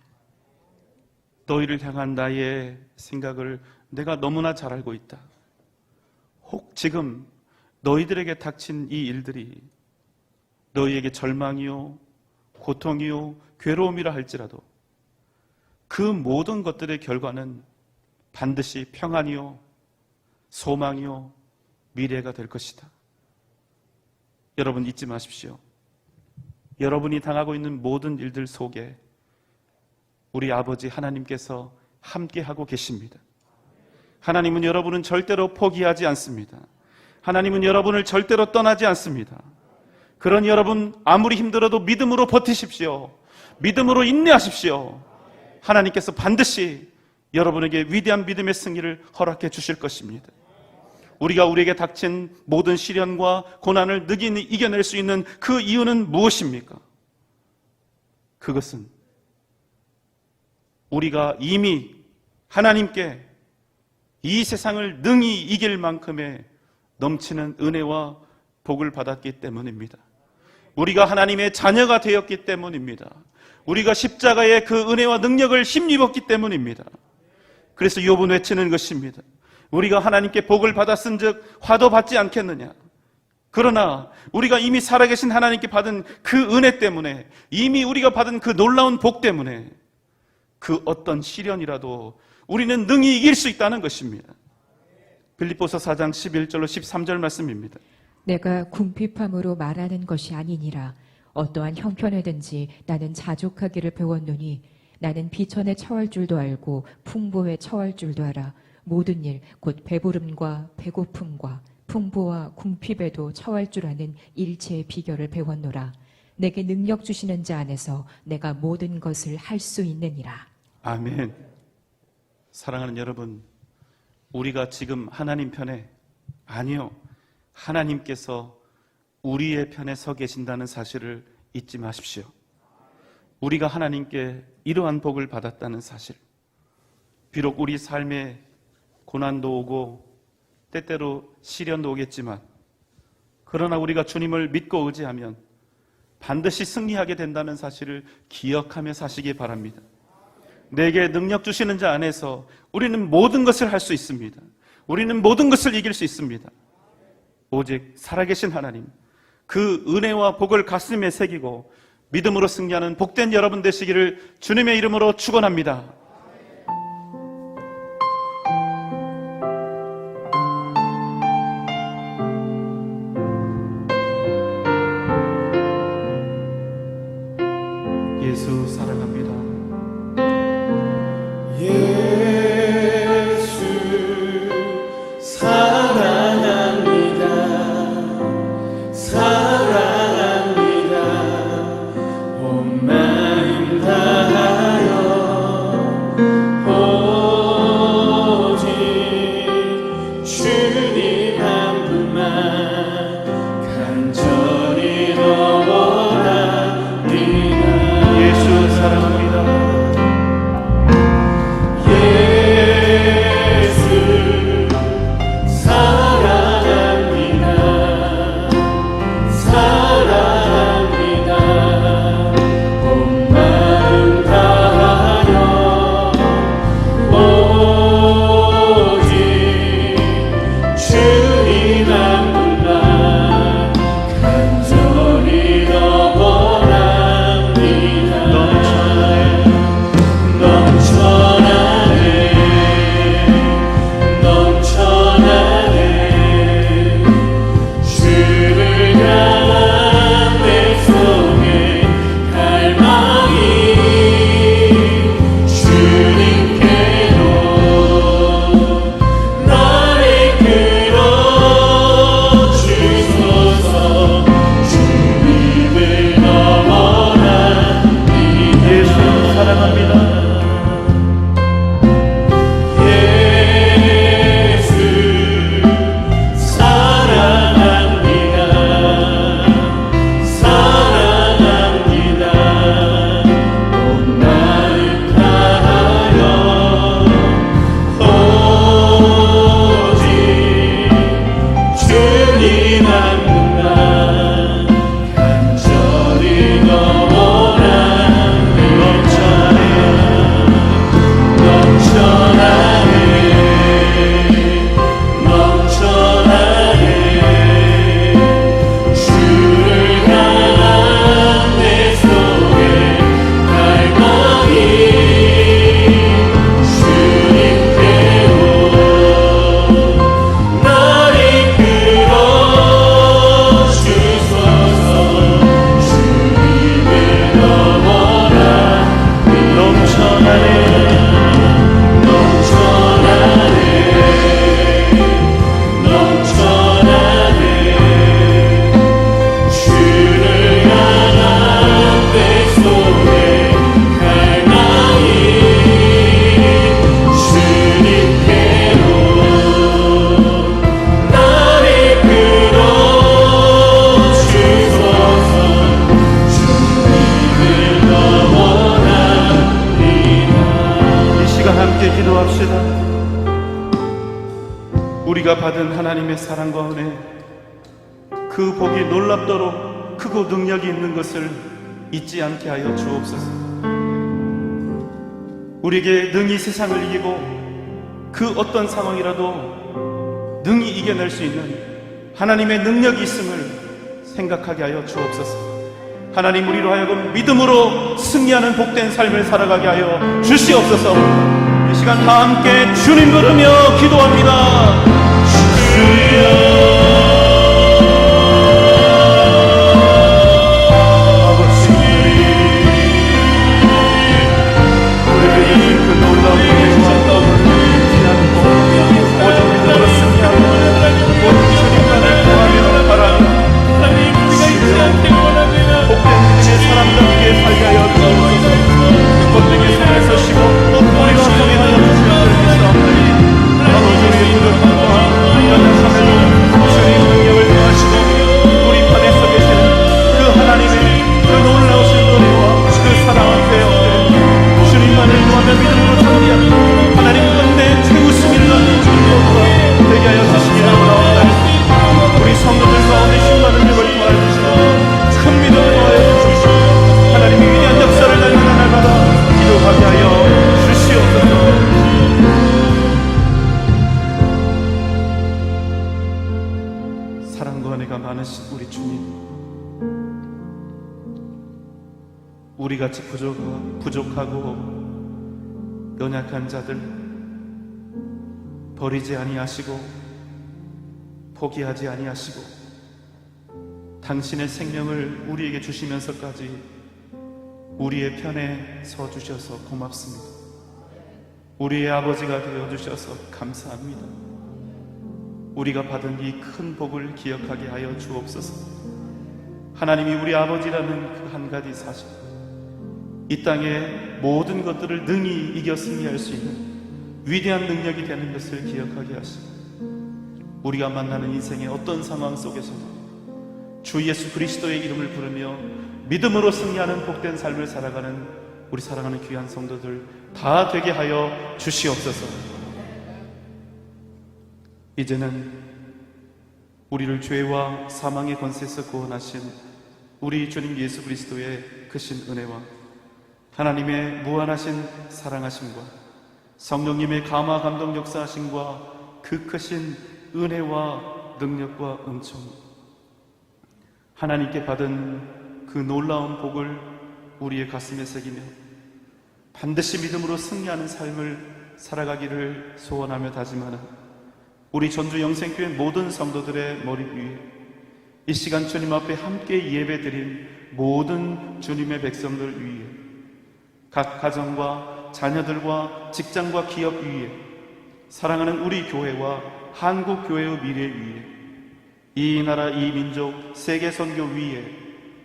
너희를 향한 나의 생각을 내가 너무나 잘 알고 있다. 혹 지금 너희들에게 닥친 이 일들이 너희에게 절망이요, 고통이요, 괴로움이라 할지라도 그 모든 것들의 결과는 반드시 평안이요, 소망이요, 미래가 될 것이다. 여러분 잊지 마십시오. 여러분이 당하고 있는 모든 일들 속에 우리 아버지 하나님께서 함께하고 계십니다. 하나님은 여러분은 절대로 포기하지 않습니다. 하나님은 여러분을 절대로 떠나지 않습니다. 그러니 여러분 아무리 힘들어도 믿음으로 버티십시오. 믿음으로 인내하십시오. 하나님께서 반드시 여러분에게 위대한 믿음의 승리를 허락해 주실 것입니다. 우리가 우리에게 닥친 모든 시련과 고난을 능히 이겨낼 수 있는 그 이유는 무엇입니까? 그것은 우리가 이미 하나님께 이 세상을 능히 이길 만큼의 넘치는 은혜와 복을 받았기 때문입니다. 우리가 하나님의 자녀가 되었기 때문입니다. 우리가 십자가의 그 은혜와 능력을 힘입었기 때문입니다. 그래서 욥은 외치는 것입니다. 우리가 하나님께 복을 받았은즉 화도 받지 않겠느냐. 그러나 우리가 이미 살아계신 하나님께 받은 그 은혜 때문에, 이미 우리가 받은 그 놀라운 복 때문에 그 어떤 시련이라도 우리는 능히 이길 수 있다는 것입니다. 빌립보서 4장 11절로 13절 말씀입니다. 내가 궁핍함으로 말하는 것이 아니니라. 어떠한 형편에든지 나는 자족하기를 배웠노니 나는 비천에 처할 줄도 알고 풍부에 처할 줄도 알아. 모든 일 곧 배부름과 배고픔과 풍부와 궁핍에도 처할 줄 아는 일체의 비결을 배웠노라. 내게 능력 주시는 자 안에서 내가 모든 것을 할 수 있느니라. 아멘. 사랑하는 여러분, 우리가 지금 하나님 편에, 아니요, 하나님께서 우리의 편에 서 계신다는 사실을 잊지 마십시오. 우리가 하나님께 이러한 복을 받았다는 사실, 비록 우리 삶에 고난도 오고 때때로 시련도 오겠지만, 그러나 우리가 주님을 믿고 의지하면 반드시 승리하게 된다는 사실을 기억하며 사시기 바랍니다. 내게 능력 주시는 자 안에서 우리는 모든 것을 할 수 있습니다. 우리는 모든 것을 이길 수 있습니다. 오직 살아계신 하나님, 그 은혜와 복을 가슴에 새기고 믿음으로 승리하는 복된 여러분 되시기를 주님의 이름으로 축원합니다. 예수 사랑합니다. 예수 사랑합니다. 사랑합니다. 온 마음 다하여 우리가 받은 하나님의 사랑과 은혜, 그 복이 놀랍도록 크고 능력이 있는 것을 잊지 않게 하여 주옵소서. 우리에게 능히 세상을 이기고 그 어떤 상황이라도 능히 이겨낼 수 있는 하나님의 능력이 있음을 생각하게 하여 주옵소서. 하나님, 우리로 하여금 믿음으로 승리하는 복된 삶을 살아가게 하여 주시옵소서. 이 시간 다 함께 주님 부르며 기도합니다. 주여, 사랑과 은혜가 많으신 우리 주님, 우리같이 부족하고 연약한 자들 버리지 아니하시고 포기하지 아니하시고 당신의 생명을 우리에게 주시면서까지 우리의 편에 서 주셔서 고맙습니다. 우리의 아버지가 되어주셔서 감사합니다. 우리가 받은 이 큰 복을 기억하게 하여 주옵소서. 하나님이 우리 아버지라는 그 한 가지 사실, 이 땅의 모든 것들을 능히 이겨 승리할 수 있는 위대한 능력이 되는 것을 기억하게 하시고, 우리가 만나는 인생의 어떤 상황 속에서도 주 예수 그리스도의 이름을 부르며 믿음으로 승리하는 복된 삶을 살아가는 우리 사랑하는 귀한 성도들 다 되게 하여 주시옵소서. 이제는 우리를 죄와 사망의 권세에서 구원하신 우리 주님 예수 그리스도의 크신 은혜와 하나님의 무한하신 사랑하심과 성령님의 감화 감동 역사하심과 그 크신 은혜와 능력과 은총, 하나님께 받은 그 놀라운 복을 우리의 가슴에 새기며 반드시 믿음으로 승리하는 삶을 살아가기를 소원하며 다짐하는 우리 전주 영생교회 모든 성도들의 머리 위에 이 시간 주님 앞에 함께 예배드린 모든 주님의 백성들 위에, 각 가정과 자녀들과 직장과 기업 위에, 사랑하는 우리 교회와 한국 교회의 미래 위에, 이 나라 이 민족 세계 선교 위에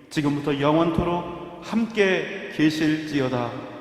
지금부터 영원토록 함께 계실지어다.